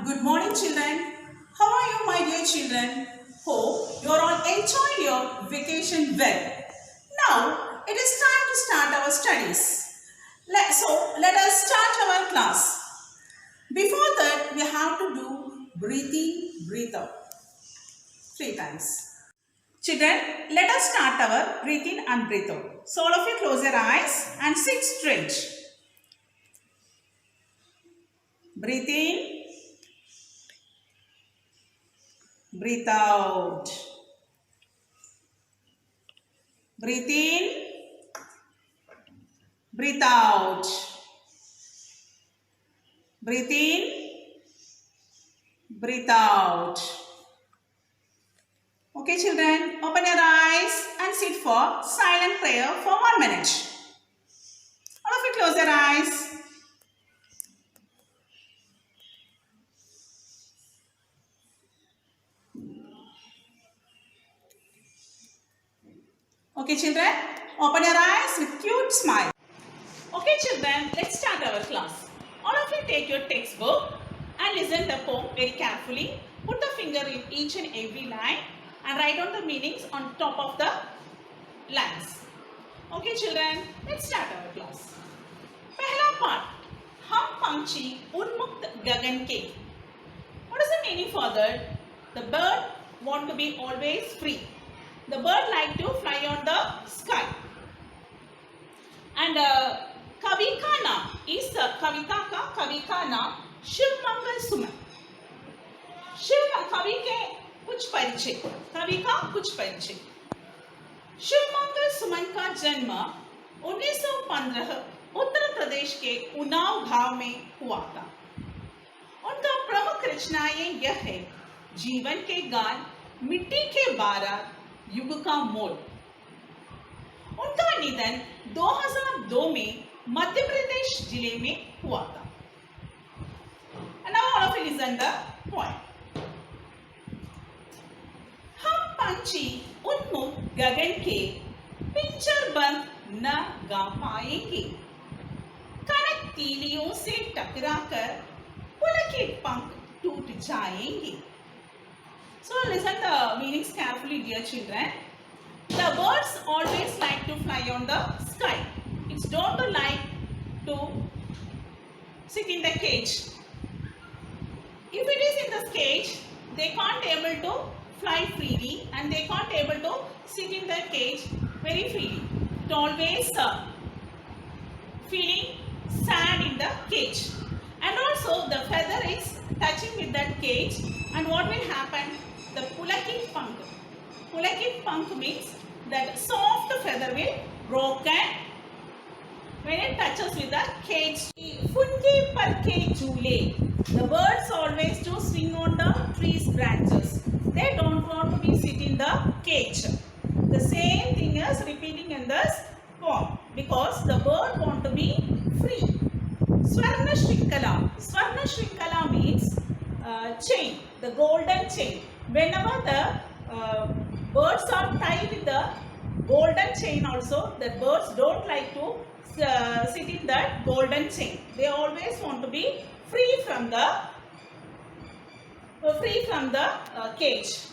Good morning, children. How are you, my dear children? Hope you are all enjoying your vacation well. Now, it is time to start our studies. Let us start our class. Before that, we have to do breathe in, breathe out 3 times. Children, let us start our breathe in and breathe out. So, all of you close your eyes and sit straight. Breathe in, breathe out. Breathe in, breathe out. Breathe in, breathe out. Okay, children, open your eyes and sit for silent prayer for 1 minute. All of you close your eyes. Okay, children, open your eyes with cute smile. Okay, children, let's start our class. All of you take your textbook and listen the poem very carefully. Put the finger in each and every line and write down the meanings on top of the lines. Okay, children, let's start our class. पहला part, हम पंछी उन्मुक्त गगन के. What is the meaning for that? The bird want to be always free. The bird like to fly on the sky. And कवि का नाम, इस कविता का कवि का नाम शिवमंगल सुमन. कवि के कुछ परिचय, कवि का कुछ परिचय. शिवमंगल सुमन का जन्म 1915 उत्तर प्रदेश के उन्नाव गांव में हुआ था. उनका प्रमुख रचनाएं यह है जीवन के गान, मिट्टी के बारात, युग का मोल. उनका निधन 2002 में मध्य प्रदेश जिले में हुआ था. And now all of you listen the point. हम पंछी उन्मुक्त गगन के पिंजर बंद न गा पाएंगे. कनक तीलियों से टकराकर पुलकित पंख टूट जाएंगे. So listen the meanings carefully, dear children. The birds always like to fly on the sky. It's don't like to sit in the cage. If it is in the cage, they can't able to fly freely and they can't able to sit in the cage very freely. It always feeling sad in the cage. And also the feather is touching with that cage, and what will happen? The pulakit punk. Pulakit punk means that soft feather will broken when it touches with the cage. Funke parke jule. The birds always do swing on the tree's branches. They don't want to be sit in the cage. The same thing is repeating in this poem because the bird want to be free. Swarna Shrinkala. Swarna Shrinkala means chain, the golden chain. Whenever the birds are tied with the golden chain also, the birds don't like to sit in that golden chain. They always want to be free from the cage.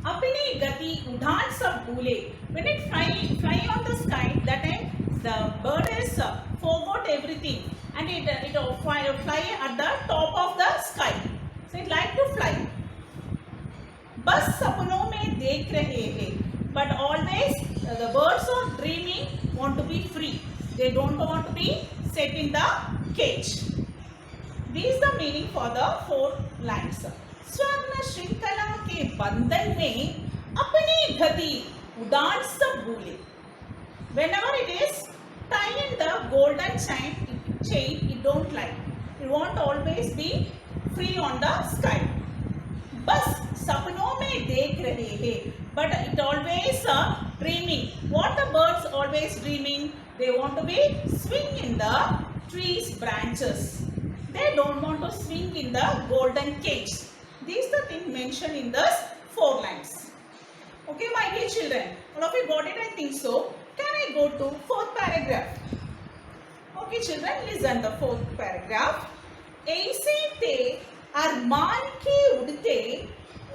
Apni gati udhan sab bhule. When it fly on the sky, that time the bird is forgot everything and it fly at the top of the sky. So it like to fly. बस सपनों में देख रहे हैं, but always the birds are dreaming, want to be free. They don't want to be set in the cage. This is the meaning for the 4 lines. स्वर्ण श्रृंखला के बंधन में अपनी गति उड़ान सब भूले. Whenever it is tied in the golden chain, it don't like. It won't always be free on the sky. बस सपनों में देख रहे हैं, but it always dreaming. What the birds always dreaming? They want to be swing in the trees branches. They don't want to swing in the golden cage. This is the thing mentioned in the 4 lines. Okay, my dear children, all of you got it? I think so. Can I go to 4th paragraph? Okay, children, listen the 4th paragraph. ऐसे थे अरमान के उड़ते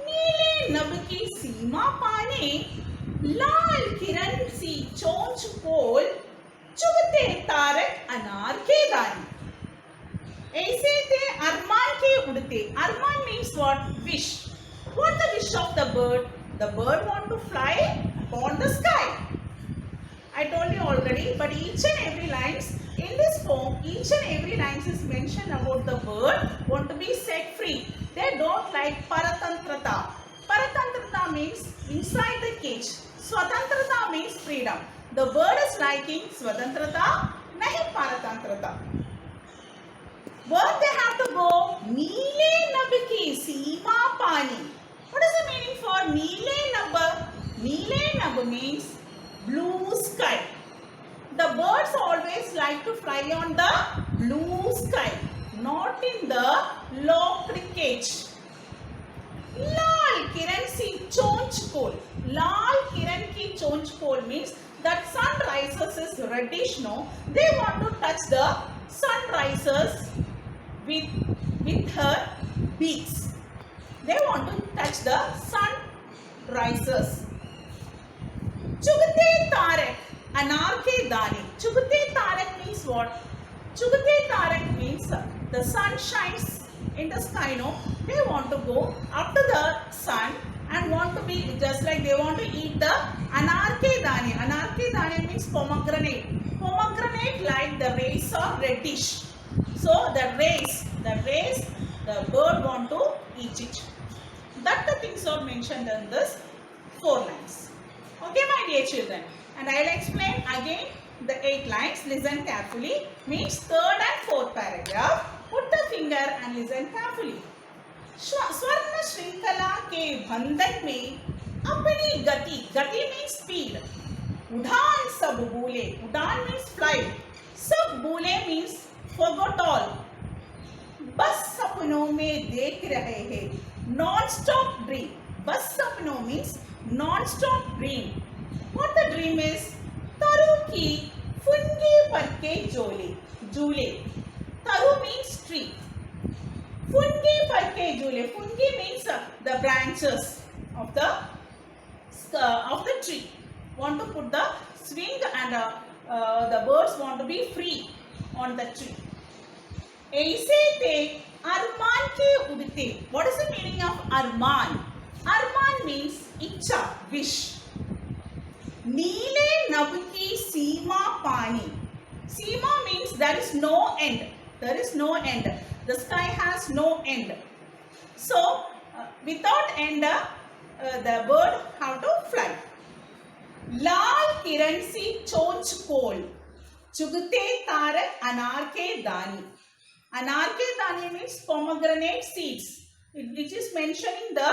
नीले नभ की सीमा पाने लाल किरण सी चोंच पोल चुगते तारक अनार के दाने. ऐसे थे अरमान के उड़ते. अरमान means what? Wish. What the wish of the bird? The bird want to fly upon the sky. I told you already, but each and every lines in this poem, each and every lines is mentioned about the bird want to be set free. They don't like paratantrata. Paratantrata means inside the cage. Swatantrata means freedom. The bird is liking swatantrata, nahi paratantrata. Where they have to go? Neele nab ki seema pani. What is the meaning for neele nab? Neele nab means blue sky. The birds always like to fly on the blue sky, not in the locked cage. Lal kiran si chonch pole. Lal kiran ki chonch pole means that sun rises is reddish, no? They want to touch the sun rises with her beaks. They want to touch the sun rises. Chugte tarak anar ke dane. Chugte tarak means what? Chugte tarak means the sun shines in the sky, no? They want to go up to the sun and want to be just like they want to eat the anar ke dane. Anar ke dane means pomegranate. Pomegranate like the rays are reddish. So the rays, the bird want to eat it. That the things are mentioned in this 4 lines. Okay, my dear children, and I will explain again the 8 lines. Listen carefully. Means 3rd and 4th paragraph. Put the finger and listen carefully. स्वर्ण श्रृंखला के बंधन में अपनी गति, गति means speed. उड़ान सब भूले, उड़ान means flight. सब भूले means forgot all. बस सपनों में देख रहे हैं. Non-stop dream. बस सपनों means non-stop dream. What the dream is? तरु की फुनगी पर के झूले. Taru means tree. Fungi पर के झूले. Fungi means the branches of the tree. Want to put the swing and the birds want to be free on the tree. ऐसे थे अरमान के उड़ते. What is the meaning of Arman? Arman means इच्छा, wish. नीले नभ की सीमा पानी. Seema means there is no end. There is no end. The sky has no end. So without end, the bird have to fly. लाल किरण सी चोंच पोल चुगते तारक अनार के दानी. Anar ke dane means pomegranate seeds, which is mentioning the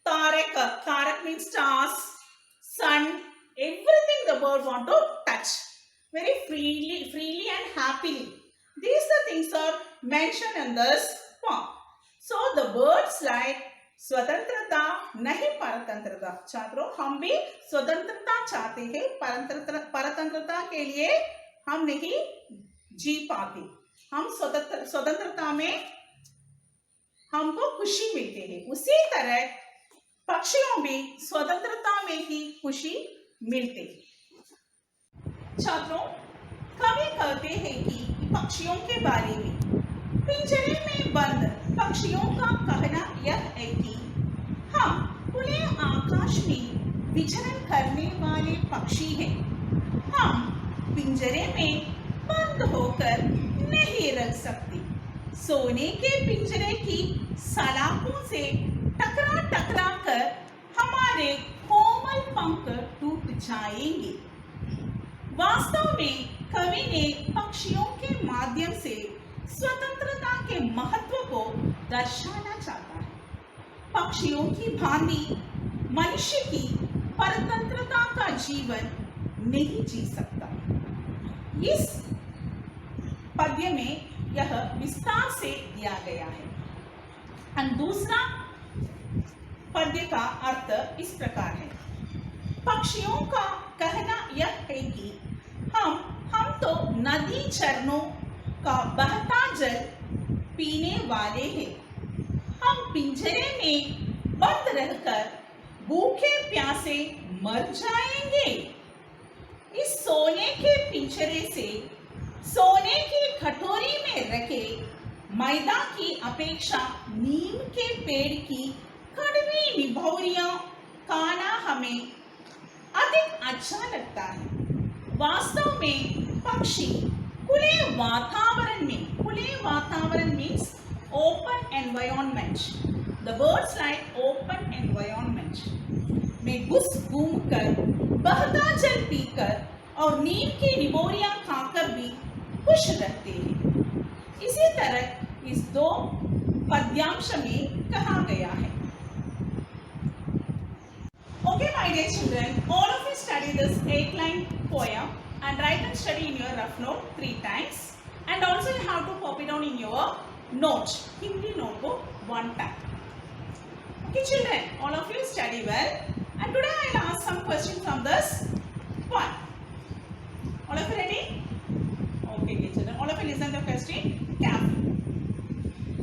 tarak. Tarak means stars, sun, everything the bird want to touch very freely and happily. These the things are mentioned in this poem. So the birds like स्वतंत्रता नहीं परतंत्रता. छात्रों, हम भी स्वतंत्रता चाहते हैं, परतंत्रता के लिए हम नहीं जी पाते. हम स्वतंत्रता में हमको खुशी मिलती है. उसी तरह पक्षियों भी स्वतंत्रता में ही खुशी मिलती है. छात्रों, कवि कहते हैं कि पक्षियों के बारे में, पिंजरे में बंद पक्षियों का कहना यह है कि हम खुले आकाश में विचरण करने वाले पक्षी हैं. हम पिंजरे में बंद होकर नहीं रह सकते. सोने के पिंजरे की सलाखों से टकरा कर हमारे कोमल पंख टूट जाएंगे. वास्तव में कवि ने पक्षियों के माध्यम से स्वतंत्रता के महत्व को दर्शाना चाहता है. पक्षियों की भांति मनुष्य की परतंत्रता का जीवन नहीं जी सकता. इस पद्य में यह विस्तार से दिया गया है. और दूसरा पद्य का अर्थ इस प्रकार है. पक्षियों का कहना यह है कि हम तो नदी झरनों का बहता जल पीने वाले हैं. पिंजरे में बंद रहकर भूखे प्यासे मर जाएंगे। इस सोने के पिंजरे से सोने की कटोरी में रखे मैदा की अपेक्षा नीम के पेड़ की कड़वी निभौरियां खाना हमें अधिक अच्छा लगता है। वास्तव में पक्षी खुले वातावरण means open environment, the birds like open environment में घूम कर, बहता जल पीकर और नीम की निबोरियां खाकर भी खुश रहते हैं। इसी तरह इस दो पद्यांश में कहा गया है। Okay, my dear children, all of you study this 8-line poem and write and study in your rough note 3 times, and also you have to copy down in your note, Hindi notebook 1 time. Okay, children, all of you study well, and today I will ask some questions from this one. All of you ready? Okay, children, all of you listen to the question carefully.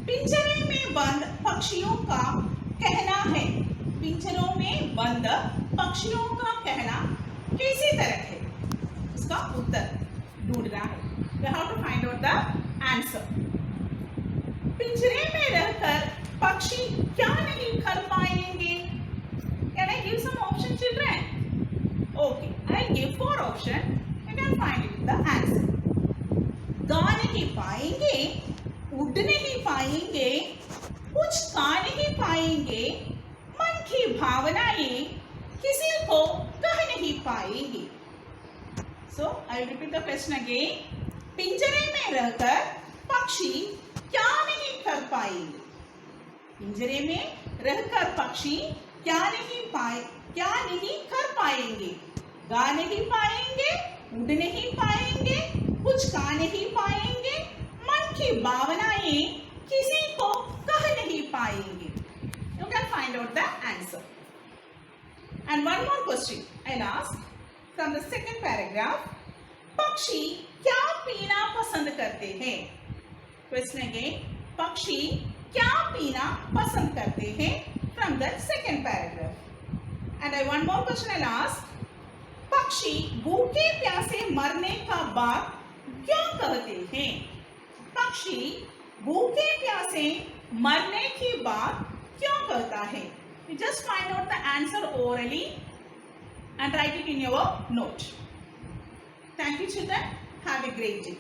पिंजरे में बंद पक्षियों का कहना है, पिंजरों में बंद पक्षियों का कहना कैसी तरह है? इसका उत्तर ढूंढना है। You have to find out the answer. पिंजरे में रहकर पक्षी क्या नहीं कर पाएंगे? Can I give some option, children? Okay, I give 4 options. You can find it the answer. गा नहीं पाएंगे, उड़ नहीं पाएंगे, कुछ खा नहीं पाएंगे, मन की भावनाएं किसी को कह नहीं पाएंगे। So I will repeat the question again. पिंजरे में रहकर पक्षी क्या नहीं कर पाएंगे? पिंजरे में रहकर पक्षी क्या नहीं कर पाएंगे? गा नहीं पाएंगे, उड़ नहीं पाएंगे, कुछ खा नहीं पाएंगे, मन की भावनाएं किसी को कह नहीं पाएंगे। You can find out the answer. And one more question I'll ask from the second paragraph. पक्षी क्या पीना पसंद करते हैं? Question again. पक्षी क्या पीना पसंद करते हैं? From the second paragraph. And I one more question I'll ask. पक्षी भूखे प्यासे मरने का बात क्यों कहते हैं? पक्षी भूखे प्यासे मरने की बात क्यों कहता है? You just find out the answer orally and write it in your note. Thank you, children. Have a great day.